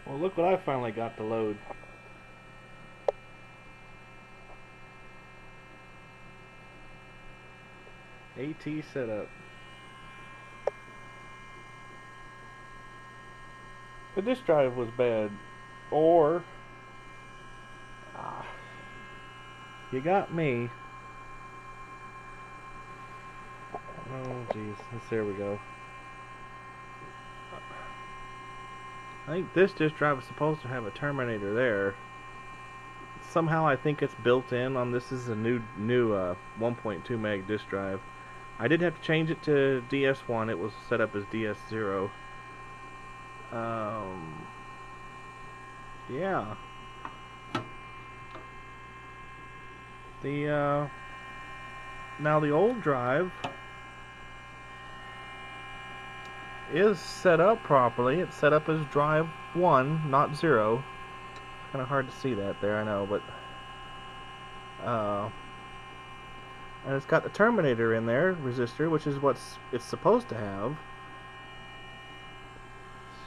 Well, look what I finally got to load. AT setup. The disk drive was bad. Or, ah, you got me. Oh, jeez. There we go. I think this disk drive is supposed to have a terminator there. Somehow I think it's built in on this. Is a new 1.2 meg disk drive. I did have to change it to DS1. It was set up as DS0. Yeah. The now the old drive is set up properly. It's set up as drive 1, not 0. It's kind of hard to see that there, I know, but and it's got the terminator in there, resistor, which is what it's supposed to have.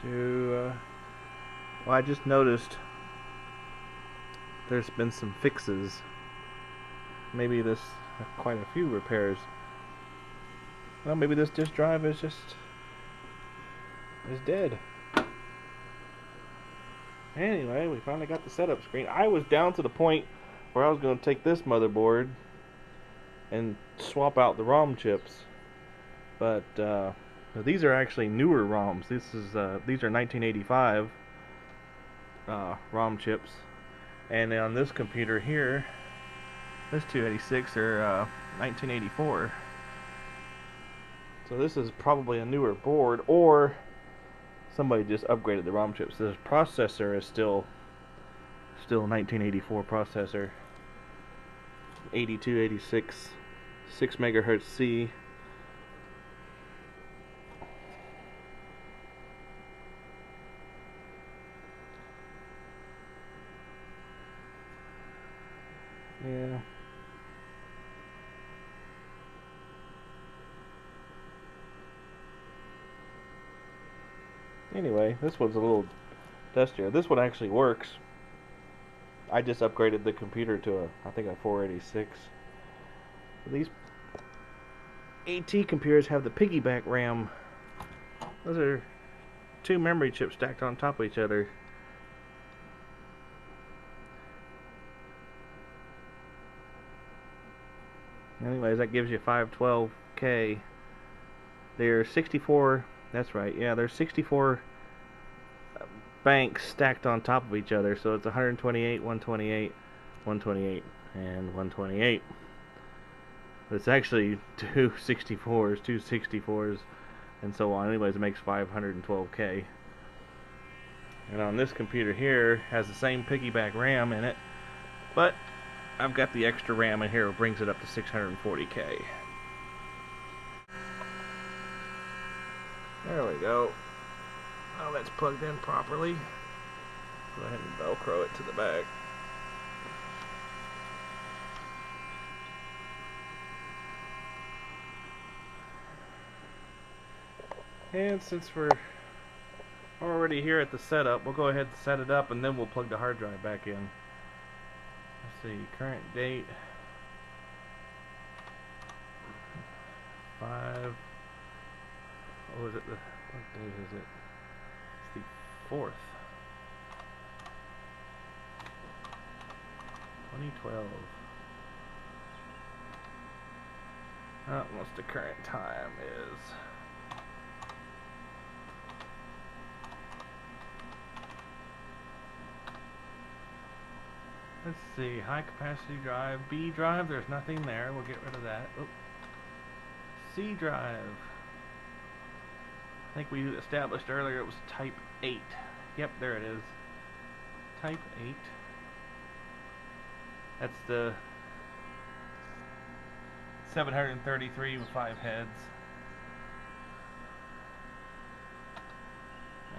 So, well, I just noticed there's been some fixes. Maybe this, quite a few repairs. Well, maybe this disk drive is dead. Anyway, we finally got the setup screen. I was down to the point where I was going to take this motherboard and swap out the ROM chips, but these are actually newer ROMs. These are 1985 ROM chips, and on this computer here, this 286 are 1984. So this is probably a newer board, or somebody just upgraded the ROM chips. This processor is still 1984 processor, 8286, 6 megahertz C. Yeah. Anyway, this one's a little dustier. This one actually works. I just upgraded the computer to I think a 486. These AT computers have the piggyback RAM. Those are 2 memory chips stacked on top of each other. Anyways, that gives you 512K. They're 64. That's right. Yeah, there's 64 banks stacked on top of each other, so it's 128, 128, 128, and 128. It's actually two 64s, and so on. Anyways, it makes 512K. And on this computer here, has the same piggyback RAM in it, but I've got the extra RAM in here, it brings it up to 640K. There we go. Now that's plugged in properly. Go ahead and Velcro it to the back. And since we're already here at the setup, we'll go ahead and set it up, and then we'll plug the hard drive back in. Let's see, current date 5. What was it? What day is it? It's the 4th. 2012. What's the current time is? Let's see, high capacity drive, B drive, there's nothing there, we'll get rid of that. Oh. C drive. I think we established earlier it was type 8. Yep, there it is. Type 8. That's the 733 with 5 heads.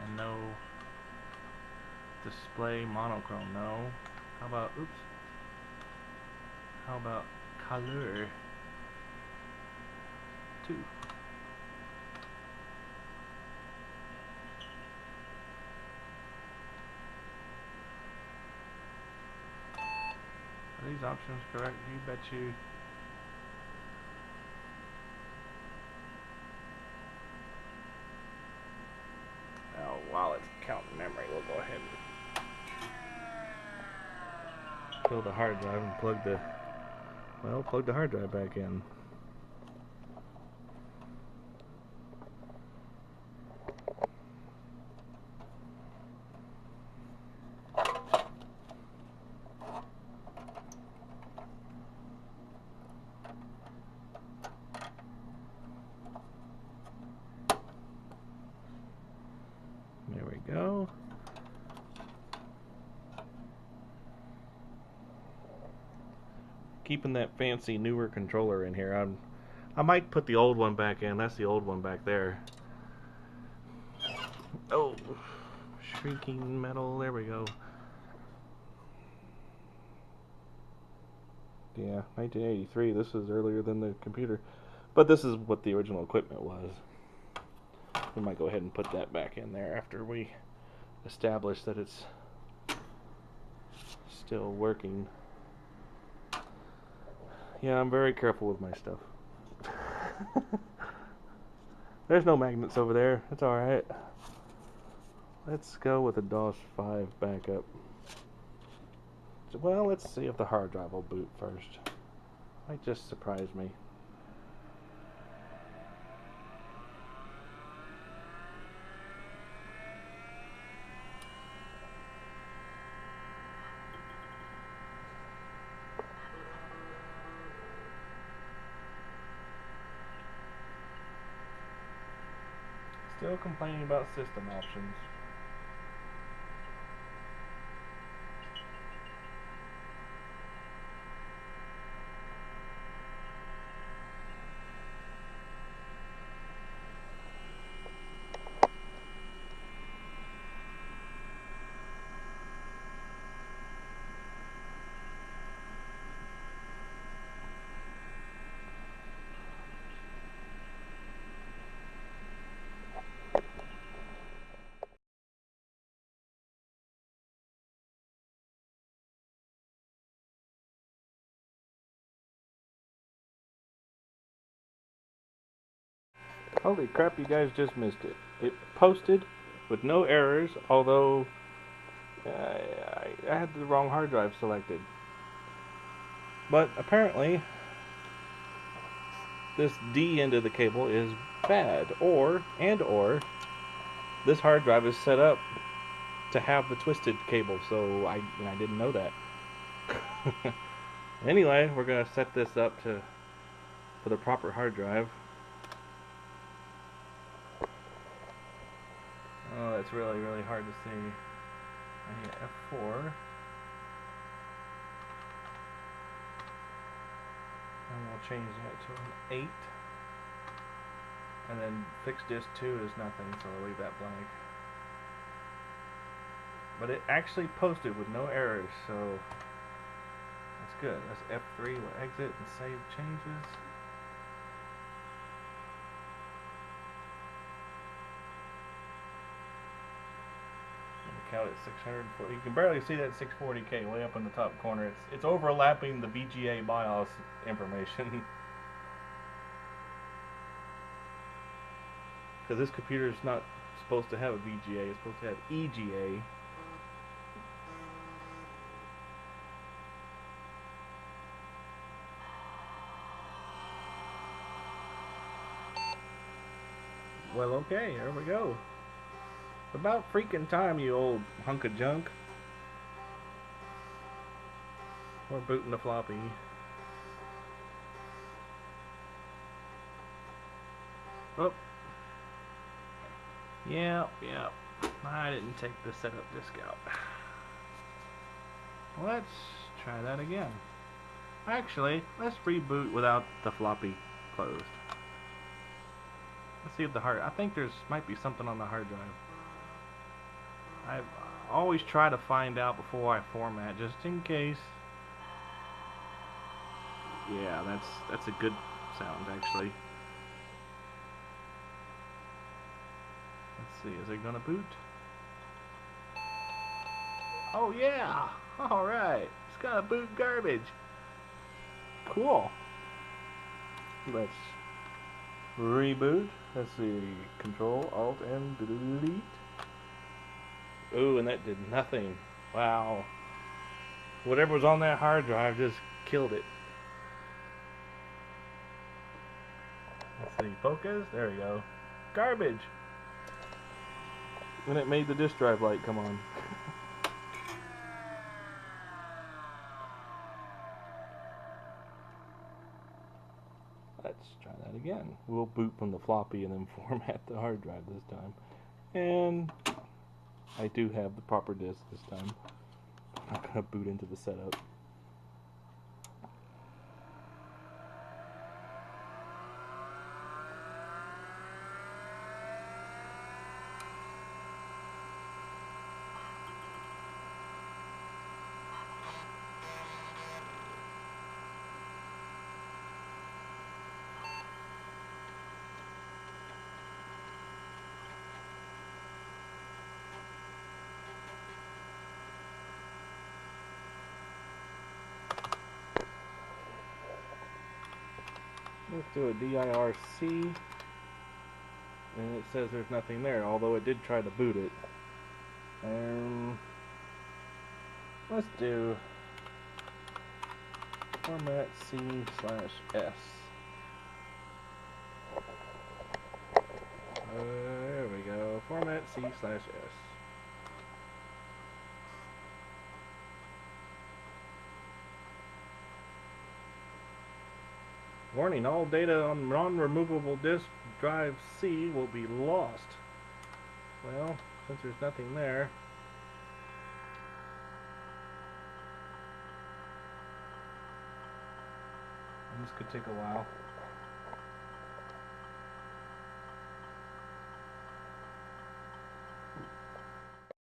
And no display monochrome, no. How about, oops. How about color 2? Are these options correct? You bet you. Oh, while it's counting memory, we'll go ahead and fill the hard drive and plug the hard drive back in. There we go. Keeping that fancy newer controller in here. I might put the old one back in. That's the old one back there. Oh, shrinking metal. There we go. Yeah, 1983. This is earlier than the computer. But this is what the original equipment was. We might go ahead and put that back in there after we establish that it's still working. Yeah, I'm very careful with my stuff. There's no magnets over there. It's alright. Let's go with a DOS 5 backup. Well, let's see if the hard drive will boot first. Might just surprise me. Still complaining about system options. Holy crap, you guys just missed it. It posted with no errors, although I had the wrong hard drive selected. But apparently, this D end of the cable is bad, or this hard drive is set up to have the twisted cable, so I didn't know that. Anyway, we're gonna set this up for the proper hard drive. Oh, it's really, really hard to see. I need F4. And we'll change that to an 8. And then fixed disk 2 is nothing, so we'll leave that blank. But it actually posted with no errors, so that's good. That's F3. We'll exit and save changes. Count at 640. You can barely see that 640K way up in the top corner. It's overlapping the VGA BIOS information. Because this computer is not supposed to have a VGA, it's supposed to have EGA. Well, okay, here we go. About freaking time, you old hunk of junk. We're booting the floppy. Oh. Yeah. I didn't take the setup disk out. Let's try that again. Actually, let's reboot without the floppy closed. Let's see if I think might be something on the hard drive. I always try to find out before I format, just in case. Yeah, that's a good sound, actually. Let's see, is it gonna boot? Oh yeah! Alright. It's gonna boot garbage. Cool. Let's reboot. Let's see. Control, Alt, and delete. Ooh, and that did nothing. Wow. Whatever was on that hard drive just killed it. Let's see. Focus. There we go. Garbage. And it made the disk drive light come on. Let's try that again. We'll boot from the floppy and then format the hard drive this time. And I do have the proper disk this time. I'm not going to boot into the setup. Let's do a DIRC, and it says there's nothing there, although it did try to boot it. Let's do format C/S. There we go, format C/S. Warning, all data on non-removable disk drive C will be lost. Well, since there's nothing there, this could take a while.